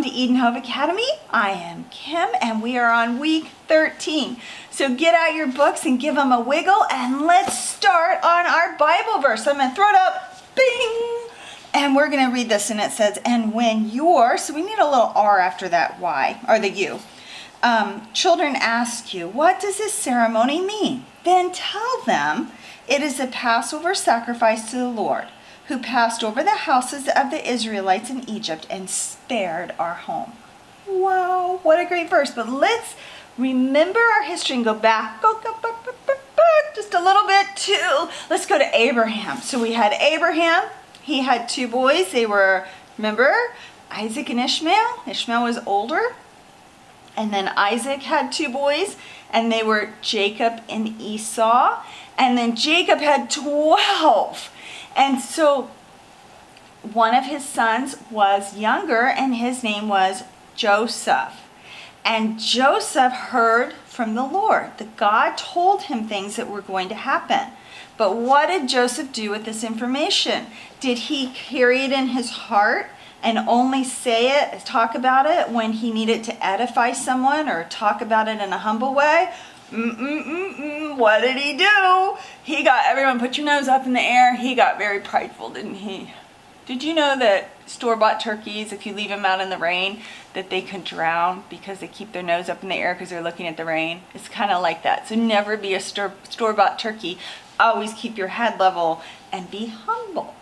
To Eden Hope Academy. I am Kim and we are on week 13. So get out your books and give them a wiggle and let's start on our Bible verse. I'm going to throw it up, bing, and we're going to read this, and it says, and when your, so we need a little R after that Y, or the U. Children ask you, what does this ceremony mean? Then tell them it is a Passover sacrifice to the Lord, who passed over the houses of the Israelites in Egypt and spared our home. Wow, what a great verse. But let's remember our history and go back just a little bit to, let's go to Abraham. So we had Abraham, he had two boys. They were, remember, Isaac and Ishmael. Ishmael was older. And then Isaac had two boys, and they were Jacob and Esau. And then Jacob had 12. And so one of his sons was younger, and his name was Joseph. And Joseph heard from the Lord that God told him things that were going to happen. But what did Joseph do with this information? Did he carry it in his heart and only say it, talk about it when he needed to edify someone or talk about it in a humble way? What did he do? He got everyone, put your nose up in the air. He got very prideful, didn't he? Did you know that store-bought turkeys, if you leave them out in the rain, that they can drown because they keep their nose up in the air because they're looking at the rain? It's kind of like that. So never be a store-bought turkey. Always keep your head level and be humble.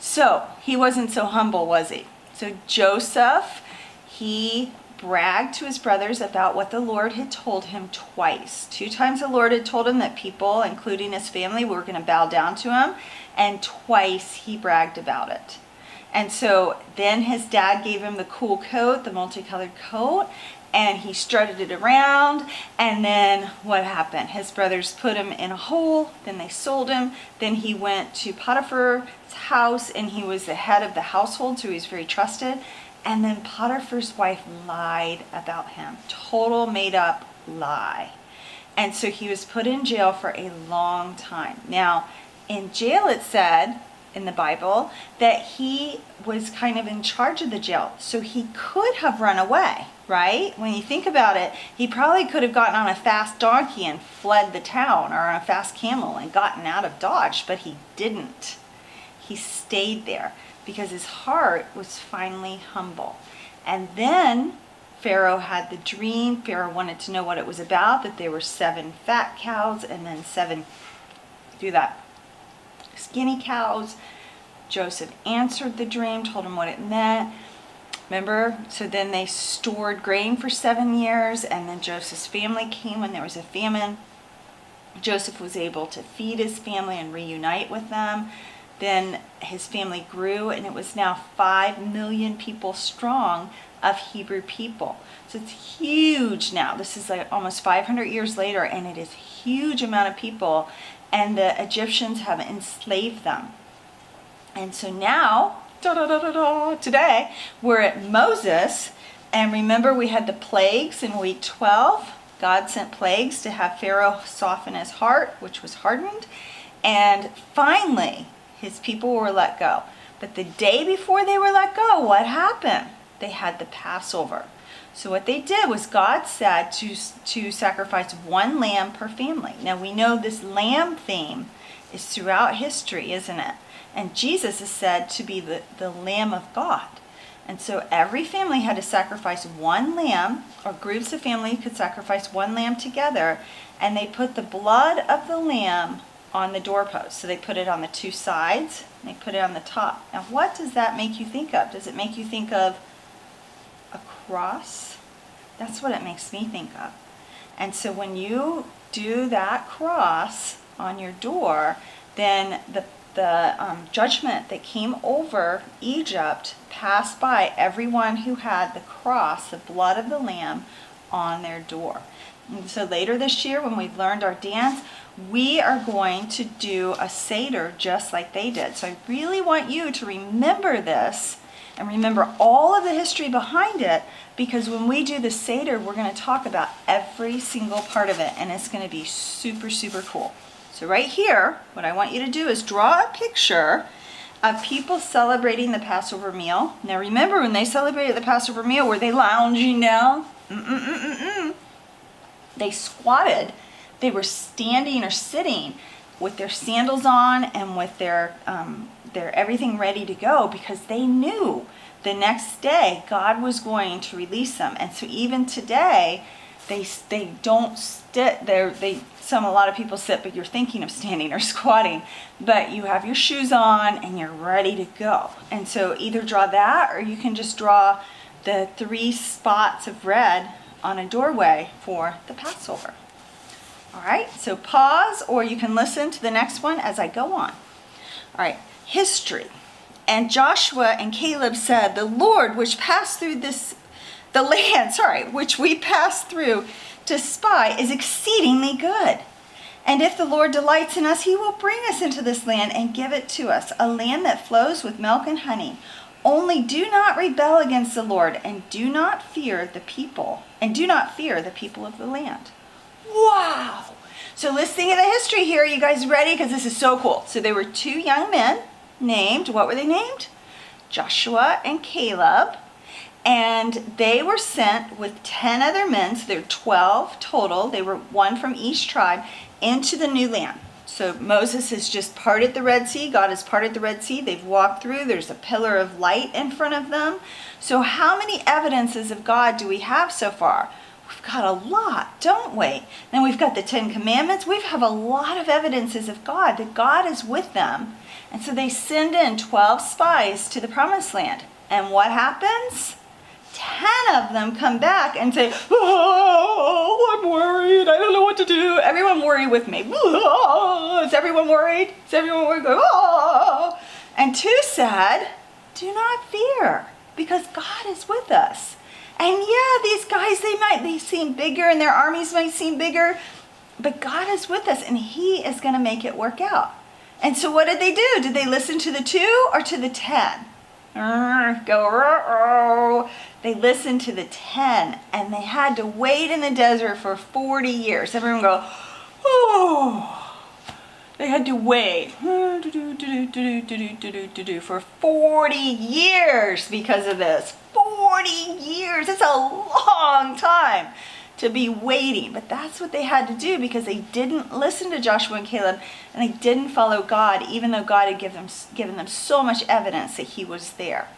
So he wasn't so humble, was he? So Joseph, he bragged to his brothers about what the Lord had told him twice. 2 times the Lord had told him that people, including his family, were going to bow down to him, and twice he bragged about it. And so then his dad gave him the cool coat, the multicolored coat, and he strutted it around. And then what happened? His brothers put him in a hole, then they sold him. Then he went to Potiphar's house, and he was the head of the household, so he was very trusted. And then Potiphar's wife lied about him. Total made up lie. And so he was put in jail for a long time. Now, in jail it said, in the Bible, that he was kind of in charge of the jail. So he could have run away, right? When you think about it, he probably could have gotten on a fast donkey and fled the town, or on a fast camel and gotten out of Dodge, but he didn't. He stayed there because his heart was finally humble. And then Pharaoh had the dream. Pharaoh wanted to know what it was about, that there were 7 fat cows and then 7, do that, skinny cows. Joseph answered the dream, told him what it meant. Remember? So then they stored grain for 7 years, and then Joseph's family came when there was a famine. Joseph was able to feed his family and reunite with them. Then his family grew, and it was now 5 million people strong of Hebrew people. So it's huge now. This is like almost 500 years later, and it is a huge amount of people, and the Egyptians have enslaved them. And so now, today, we're at Moses, and remember we had the plagues in week 12. God sent plagues to have Pharaoh soften his heart, which was hardened, and finally, his people were let go. But the day before they were let go, what happened? They had the Passover. So what they did was God said to sacrifice 1 lamb per family. Now we know this lamb theme is throughout history, isn't it? And Jesus is said to be the Lamb of God. And so every family had to sacrifice 1 lamb, or groups of families could sacrifice 1 lamb together, and they put the blood of the lamb on the doorpost. So they put it on the 2 sides, and they put it on the top. Now what does that make you think of? Does it make you think of a cross? That's what it makes me think of. And so when you do that cross on your door, then the judgment that came over Egypt passed by everyone who had the cross, the blood of the lamb, on their door. And so later this year, when we've learned our dance, we are going to do a Seder just like they did. So I really want you to remember this and remember all of the history behind it, because when we do the Seder, we're going to talk about every single part of it, and it's going to be super, super cool. So right here, what I want you to do is draw a picture of people celebrating the Passover meal. Now remember, when they celebrated the Passover meal, were they lounging down? They squatted. They were standing or sitting with their sandals on and with their everything ready to go, because they knew the next day God was going to release them. And so even today, they don't sit there. A lot of people sit, but you're thinking of standing or squatting. But you have your shoes on and you're ready to go. And so either draw that, or you can just draw the 3 spots of red on a doorway for the Passover. All right, so pause, or you can listen to the next one as I go on. All right, history. And Joshua and Caleb said, the Lord which passed through the land, which we passed through to spy is exceedingly good. And if the Lord delights in us, he will bring us into this land and give it to us, a land that flows with milk and honey. Only do not rebel against the Lord, and do not fear the people of the land. Wow! So let's think of the history here. You guys ready? Because this is so cool. So there were 2 young men named, what were they named? Joshua and Caleb. And they were sent with 10 other men, so there were 12 total. They were 1 from each tribe, into the new land. So Moses has just parted the Red Sea. God has parted the Red Sea. They've walked through. There's a pillar of light in front of them. So how many evidences of God do we have so far? We've got a lot, don't we? Then we've got the 10 Commandments. We have a lot of evidences of God, that God is with them. And so they send in 12 spies to the Promised Land. And what happens? 10 of them come back and say, oh, I'm worried. I don't know what to do. Everyone worry with me. Oh, is everyone worried? Is everyone worried? Oh. And 2 said, do not fear, because God is with us. And yeah, these guys, they seem bigger, and their armies might seem bigger, but God is with us, and he is going to make it work out. And so what did they do? Did they listen to the 2 or to the 10? They listened to the 10, and they had to wait in the desert for 40 years. Everyone go, oh. They had to wait for 40 years because of this. 40 years. It's a long time to be waiting. But that's what they had to do, because they didn't listen to Joshua and Caleb, and they didn't follow God, even though God had given them so much evidence that he was there.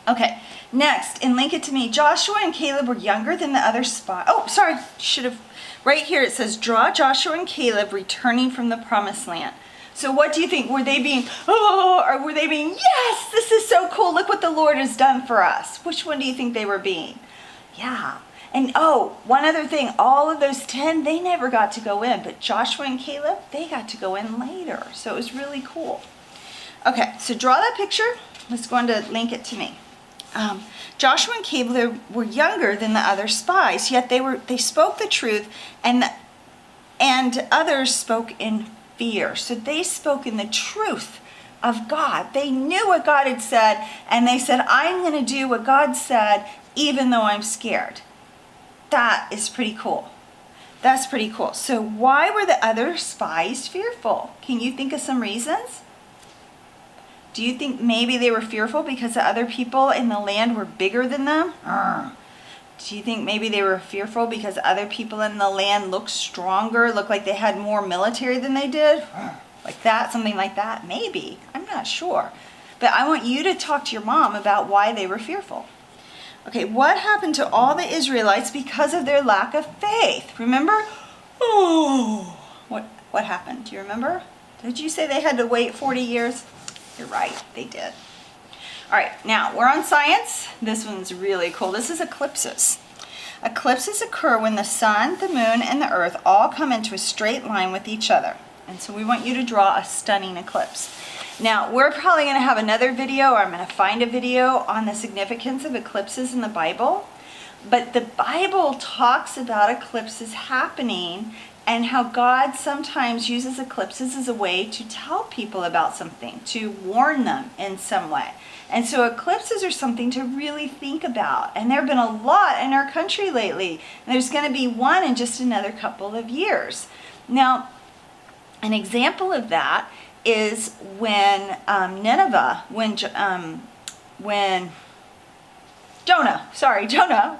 Okay, next, in Link It to Me, Joshua and Caleb were younger than the other spies. Oh, sorry, right here it says, draw Joshua and Caleb returning from the Promised Land. So what do you think? Were they being, oh, or were they being, yes, this is so cool, look what the Lord has done for us? Which one do you think they were being? Yeah. And oh, one other thing, all of those 10, they never got to go in, but Joshua and Caleb, they got to go in later. So it was really cool. Okay, so draw that picture. Let's go on to Link It to Me. Joshua and Caleb were younger than the other spies, yet they spoke the truth, and others spoke in fear. So they spoke in the truth of God. They knew what God had said, and they said, I'm going to do what God said, even though I'm scared. That is pretty cool. That's pretty cool. So why were the other spies fearful? Can you think of some reasons? Do you think maybe they were fearful because the other people in the land were bigger than them? Do you think maybe they were fearful because other people in the land looked stronger, looked like they had more military than they did? Like that, something like that? Maybe. I'm not sure. But I want you to talk to your mom about why they were fearful. Okay, what happened to all the Israelites because of their lack of faith? Remember? Oh, what happened? Do you remember? Did you say they had to wait 40 years? You're right, they did. All right, now we're on science. This one's really cool. This is eclipses. Eclipses occur when the sun, the moon, and the earth all come into a straight line with each other. And so we want you to draw a stunning eclipse. Now, we're probably going to have another video, or I'm going to find a video on the significance of eclipses in the Bible. But the Bible talks about eclipses happening and how God sometimes uses eclipses as a way to tell people about something, to warn them in some way. And so eclipses are something to really think about. And there have been a lot in our country lately. And there's going to be one in just another couple of years. Now, an example of that is when Nineveh, when Jonah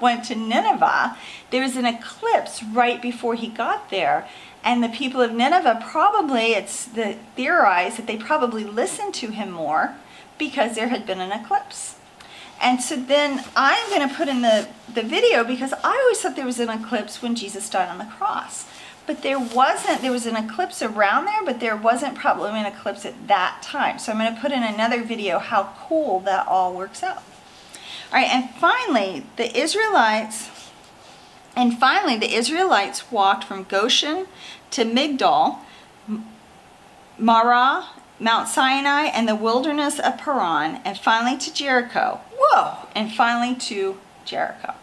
went to Nineveh, there was an eclipse right before he got there. And the people of Nineveh theorized that they probably listened to him more because there had been an eclipse. And so then I'm going to put in the video, because I always thought there was an eclipse when Jesus died on the cross. But there wasn't. There was an eclipse around there, but there wasn't probably an eclipse at that time. So I'm going to put in another video how cool that all works out. All right, and finally, the Israelites walked from Goshen to Migdol, Marah, Mount Sinai, and the wilderness of Paran, and finally to Jericho. Whoa! And finally to Jericho.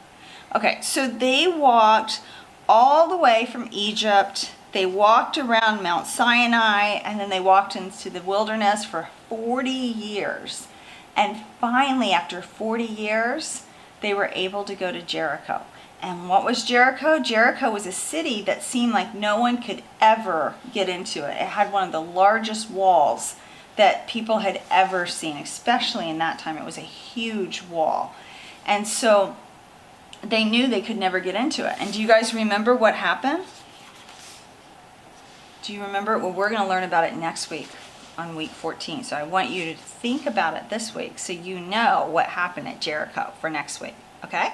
Okay, so they walked all the way from Egypt. They walked around Mount Sinai, and then they walked into the wilderness for 40 years. And finally, after 40 years, they were able to go to Jericho. And what was Jericho? Jericho was a city that seemed like no one could ever get into it. It had one of the largest walls that people had ever seen, especially in that time. It was a huge wall. And so they knew they could never get into it. And do you guys remember what happened? Do you remember? Well, we're going to learn about it next week on week 14. So I want you to think about it this week so you know what happened at Jericho for next week. Okay?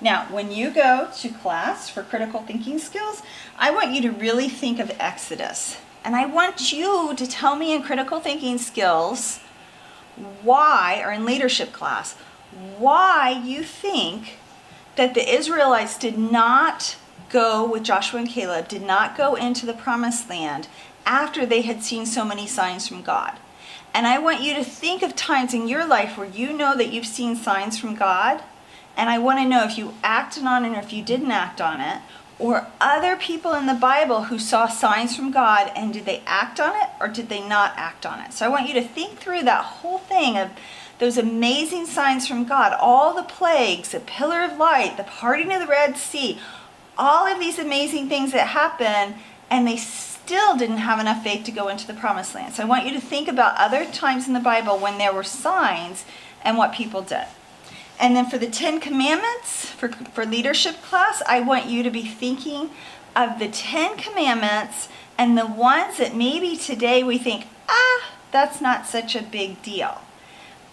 Now, when you go to class for critical thinking skills, I want you to really think of Exodus. And I want you to tell me in critical thinking skills why, or in leadership class, why you think that the Israelites did not go with Joshua and Caleb, did not go into the promised land after they had seen so many signs from God. And I want you to think of times in your life where you know that you've seen signs from God. And I want to know if you acted on it or if you didn't act on it, or other people in the Bible who saw signs from God, and did they act on it or did they not act on it? So I want you to think through that whole thing of those amazing signs from God, all the plagues, the pillar of light, the parting of the Red Sea, all of these amazing things that happened, and they still didn't have enough faith to go into the promised land. So I want you to think about other times in the Bible when there were signs and what people did. And then for the 10 Commandments, for leadership class, I want you to be thinking of the 10 Commandments and the ones that maybe today we think, that's not such a big deal.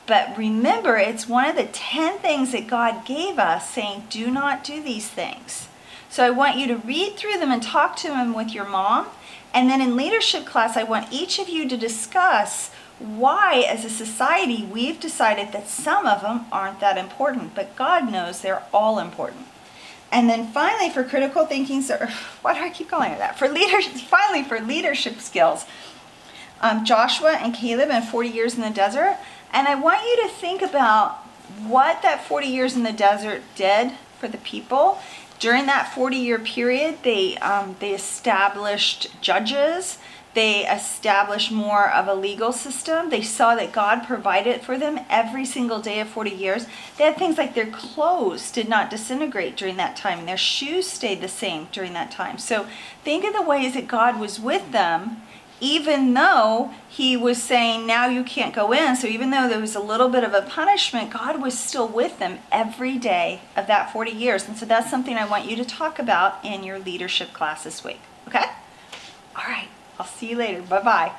But remember, it's one of the 10 things that God gave us saying, do not do these things. So I want you to read through them and talk to them with your mom. And then in leadership class, I want each of you to discuss why, as a society, we've decided that some of them aren't that important, but God knows they're all important. And then finally, for critical thinking, why do I keep calling it that? Finally, for leadership skills, Joshua and Caleb and 40 years in the desert. And I want you to think about what that 40 years in the desert did for the people. During that 40-year period, they established judges. They established more of a legal system. They saw that God provided for them every single day of 40 years. They had things like their clothes did not disintegrate during that time, and their shoes stayed the same during that time. So think of the ways that God was with them, even though he was saying, now you can't go in. So even though there was a little bit of a punishment, God was still with them every day of that 40 years. And so that's something I want you to talk about in your leadership class this week. Okay? All right. I'll see you later. Bye-bye.